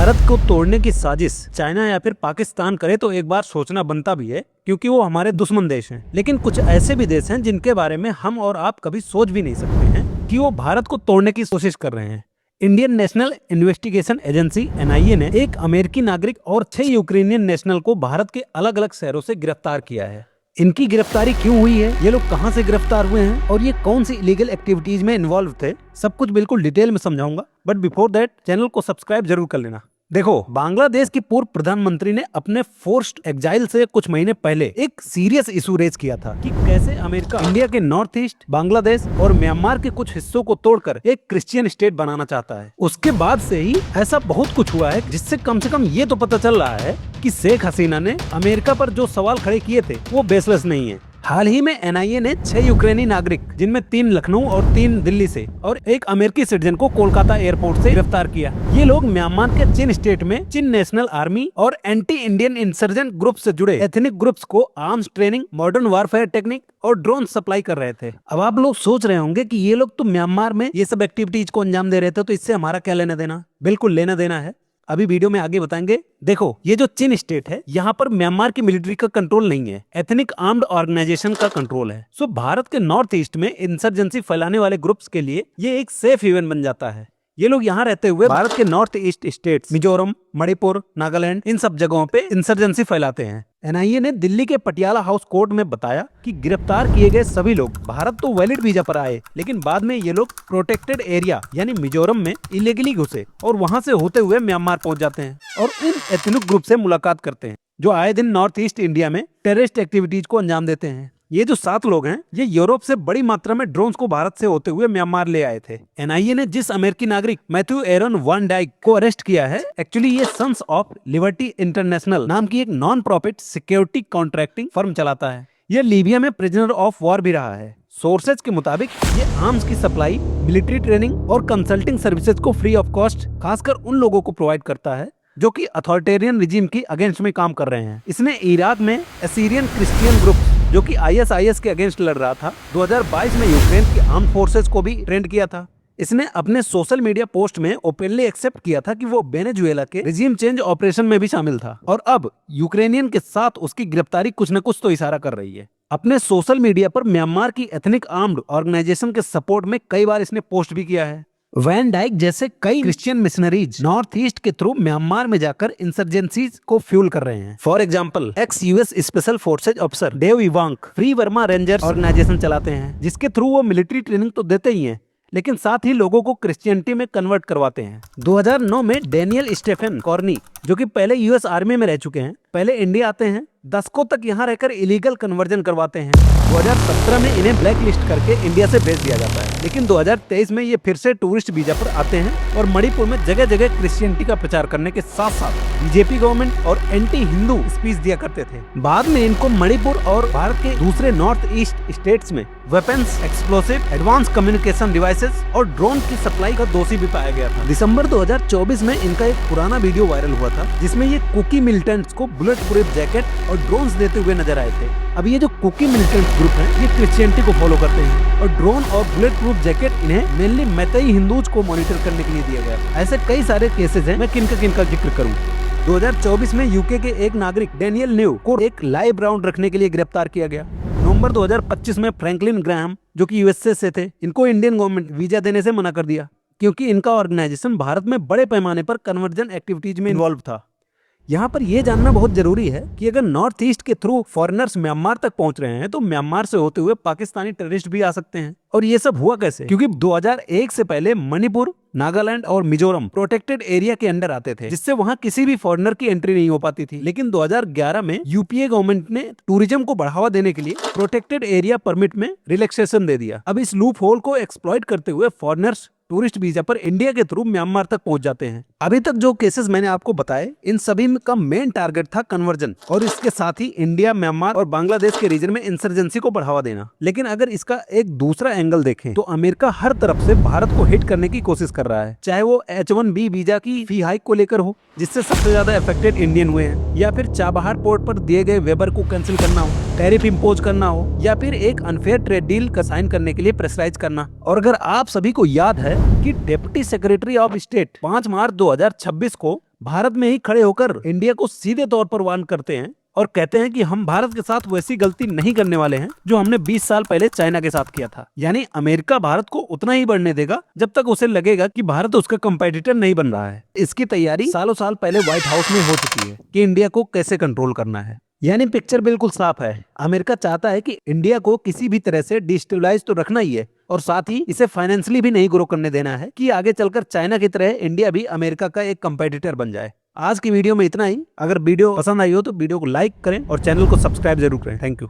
भारत को तोड़ने की साजिश चाइना या फिर पाकिस्तान करे तो एक बार सोचना बनता भी है, क्योंकि वो हमारे दुश्मन देश हैं। लेकिन कुछ ऐसे भी देश हैं जिनके बारे में हम और आप कभी सोच भी नहीं सकते हैं कि वो भारत को तोड़ने की कोशिश कर रहे हैं। Indian national investigation agency (NIA) ने एक अमेरिकी नागरिक और 6 यूक्रेनियन नेशनल को भारत के अलग अलग शहरों से गिरफ्तार किया है। इनकी गिरफ्तारी क्यों हुई है, ये लोग कहां से गिरफ्तार हुए हैं और ये कौन सी इलीगल एक्टिविटीज में इन्वॉल्व थे, सब कुछ बिल्कुल डिटेल में समझाऊंगा। बट बिफोर दैट चैनल को सब्सक्राइब जरूर कर लेना। देखो, बांग्लादेश की पूर्व प्रधानमंत्री ने अपने फोर्स्ड एग्जाइल से कुछ महीने पहले एक सीरियस इशू रेज किया था कि कैसे अमेरिका इंडिया के नॉर्थ ईस्ट, बांग्लादेश और म्यांमार के कुछ हिस्सों को तोड़कर एक क्रिश्चियन स्टेट बनाना चाहता है। उसके बाद से ही ऐसा बहुत कुछ हुआ है जिससे कम से कम ये तो पता चल रहा है कि शेख हसीना ने अमेरिका पर जो सवाल खड़े किए थे वो बेसलेस नहीं है। हाल ही में NIA ने 6 यूक्रेनी नागरिक, जिनमें 3 लखनऊ और 3 दिल्ली से और एक अमेरिकी सिटीजन को कोलकाता एयरपोर्ट से गिरफ्तार किया। ये लोग म्यांमार के चिन स्टेट में चिन नेशनल आर्मी और एंटी इंडियन इंसर्जेंट ग्रुप से जुड़े एथनिक ग्रुप्स को arms training, modern warfare technique और ड्रोन सप्लाई कर रहे थे। अब आप लोग सोच रहे होंगे कि ये लोग तो म्यांमार में ये सब एक्टिविटीज को अंजाम दे रहे थे, तो इससे हमारा क्या लेना देना? बिल्कुल लेना देना है, अभी वीडियो में आगे बताएंगे। देखो, ये जो चिन स्टेट है, यहाँ पर म्यांमार की मिलिट्री का कंट्रोल नहीं है, एथनिक आर्म्ड ऑर्गेनाइजेशन का कंट्रोल है। सो भारत के नॉर्थ ईस्ट में इंसर्जेंसी फैलाने वाले ग्रुप्स के लिए ये एक सेफ हेवन बन जाता है। ये लोग यहाँ रहते हुए भारत के north east states Mizoram, Manipur, Nagaland, इन सब जगहों पे इंसर्जेंसी फैलाते हैं। NIA ने दिल्ली के पटियाला हाउस कोर्ट में बताया कि गिरफ्तार किए गए सभी लोग भारत तो वैलिड वीजा पर आए, लेकिन बाद में ये लोग प्रोटेक्टेड एरिया यानी मिजोरम में इलीगली घुसे और वहां से होते हुए म्यांमार पहुंच जाते हैं और इन एथनिक ग्रुप से मुलाकात करते हैं जो आए दिन नॉर्थ ईस्ट इंडिया में टेररिस्ट एक्टिविटीज को अंजाम देते हैं। ये जो 7 लोग हैं, ये यूरोप से बड़ी मात्रा में ड्रोन्स को भारत से होते हुए म्यांमार ले आए थे। NIA ने जिस अमेरिकी नागरिक मैथ्यू एरन वान डाइक को अरेस्ट किया है, एक्चुअली ये सन्स ऑफ लिबर्टी इंटरनेशनल नाम की एक non profit security contracting firm चलाता है। ये लीबिया में प्रिजनर ऑफ वॉर भी रहा है। सोर्सेज के मुताबिक ये आर्म्स की सप्लाई, मिलिट्री ट्रेनिंग और कंसल्टिंग सर्विसेज को फ्री ऑफ कॉस्ट खासकर उन लोगों को प्रोवाइड करता है जो कि अथॉरिटेरियन रिजीम की अगेंस्ट में काम कर रहे हैं। इसने इराक में एसीरियन क्रिश्चियन ग्रुप जो कि ISIS के अगेंस्ट लड़ रहा था, 2022 में यूक्रेन की आर्म फोर्सेस को भी ट्रेंड किया था। इसने अपने सोशल मीडिया पोस्ट में ओपनली एक्सेप्ट किया था कि वो वेनेजुएला के रिजीम चेंज ऑपरेशन में भी शामिल था और अब यूक्रेनियन के साथ उसकी गिरफ्तारी कुछ न कुछ तो इशारा कर रही है। अपने सोशल मीडिया पर म्यांमार की एथनिक आर्म्ड ऑर्गेनाइजेशन के सपोर्ट में कई बार इसने पोस्ट भी किया है। वैन डाइक जैसे कई क्रिश्चियन मिशनरीज नॉर्थ ईस्ट के थ्रू म्यांमार में जाकर इंसर्जेंसीज को फ्यूल कर रहे हैं। For example, ex-US special forces officer Dave Eubank free Burma rangers organisation चलाते हैं, जिसके थ्रू वो मिलिट्री ट्रेनिंग तो देते ही हैं, लेकिन साथ ही लोगों को क्रिश्चियनिटी में कन्वर्ट करवाते हैं। 2009 में डेनियल स्टेफन कॉर्नी, जो कि पहले US आर्मी में रह चुके हैं, पहले इंडिया आते हैं, दशकों तक यहाँ रहकर इलीगल कन्वर्जन करवाते हैं। 2017 में इन्हें ब्लैक लिस्ट करके इंडिया से भेज दिया जाता है, लेकिन 2023 में ये फिर से टूरिस्ट वीजा पर आते हैं और मणिपुर में जगह जगह क्रिश्चियनिटी का प्रचार करने के साथ साथ बीजेपी गवर्नमेंट और एंटी हिंदू स्पीच दिया करते थे। बाद में इनको मणिपुर और भारत के दूसरे नॉर्थ ईस्ट स्टेट्स में weapons, explosive, advance communication devices और ड्रोन की सप्लाई का दोषी भी पाया गया था। दिसंबर 2024 में इनका एक पुराना वीडियो वायरल हुआ था जिसमें ये कुकी मिलिटेंट्स को बुलेट प्रूफ जैकेट और ड्रोन्स देते हुए नजर आए थे। अब ये जो कुकी मिलिटेंट्स ग्रुप है, ये क्रिश्चियनिटी को फॉलो करते हैं और ड्रोन और बुलेट प्रूफ जैकेट इन्हें मेनली मैतेई हिंदूज को मॉनिटर करने के लिए दिया गया। ऐसे कई सारे केसेस हैं, मैं किनका जिक्र करूं। 2024 में यूके के एक नागरिक डेनियल न्यू को एक लाइव राउंड रखने के लिए गिरफ्तार किया गया। नवंबर 2025 में फ्रैंकलिन ग्राहम, जो कि USA से थे, इनको इंडियन गवर्नमेंट वीजा देने से मना कर दिया क्योंकि इनका ऑर्गेनाइजेशन भारत में बड़े पैमाने पर कन्वर्जन एक्टिविटीज में इन्वॉल्व था। यहाँ पर यह जानना बहुत जरूरी है कि अगर नॉर्थ ईस्ट के थ्रू फॉरेनर्स म्यांमार तक पहुंच रहे हैं तो म्यांमार से होते हुए पाकिस्तानी टेररिस्ट भी आ सकते हैं। और ये सब हुआ कैसे? क्योंकि 2001 से पहले मणिपुर, नागालैंड और मिजोरम प्रोटेक्टेड एरिया के अंडर आते थे, जिससे वहां किसी भी फॉरेनर की एंट्री नहीं हो पाती थी। लेकिन 2011 में UPA गवर्नमेंट ने टूरिज्म को बढ़ावा देने के लिए प्रोटेक्टेड एरिया परमिट में रिलैक्सेशन दे दिया। अब इस लूप होल को एक्सप्लॉइट करते हुए फॉरेनर्स टूरिस्ट वीजा पर इंडिया के थ्रू म्यांमार तक पहुंच जाते हैं। अभी तक जो केसेस मैंने आपको बताए, इन सभी का मेन टारगेट था कन्वर्जन और इसके साथ ही इंडिया, म्यांमार और बांग्लादेश के रीजन में इंसर्जेंसी को बढ़ावा देना। लेकिन अगर इसका एक दूसरा एंगल देखें तो अमेरिका हर तरफ से भारत को हिट करने की कोशिश कर रहा है, चाहे वो H-1B वीजा की फी हाइक को लेकर हो, जिससे सबसे ज्यादा अफेक्टेड इंडियन हुए हैं, या फिर चाबहार पोर्ट पर दिए गए वेबर को कैंसिल करना हो, टैरिफ इम्पोज करना हो, या फिर एक अनफेयर ट्रेड डील का साइन करने के लिए प्रेशराइज करना। और अगर आप सभी को याद है कि डिप्टी सेक्रेटरी ऑफ स्टेट 5 मार्च 2026 को भारत में ही खड़े होकर इंडिया को सीधे तौर पर वार्न करते हैं और कहते हैं कि हम भारत के साथ वैसी गलती नहीं करने वाले हैं जो हमने 20 साल पहले चाइना के साथ किया था। यानी अमेरिका भारत को उतना ही बढ़ने देगा जब तक उसे लगेगा कि भारत उसका कंपेटिटर नहीं बन रहा है। इसकी तैयारी सालों साल पहले व्हाइट हाउस में हो चुकी है कि इंडिया को कैसे कंट्रोल करना है। यानी पिक्चर बिल्कुल साफ है। अमेरिका चाहता है कि इंडिया को किसी भी तरह से डिस्टेबलाइज तो रखना ही है और साथ ही इसे फाइनेंशियली भी नहीं ग्रो करने देना है कि आगे चलकर चाइना की तरह इंडिया भी अमेरिका का एक कंपेटिटर बन जाए। आज की वीडियो में इतना ही। अगर वीडियो पसंद आई हो तो वीडियो को लाइक करें और चैनल को सब्सक्राइब जरूर करें। Thank you.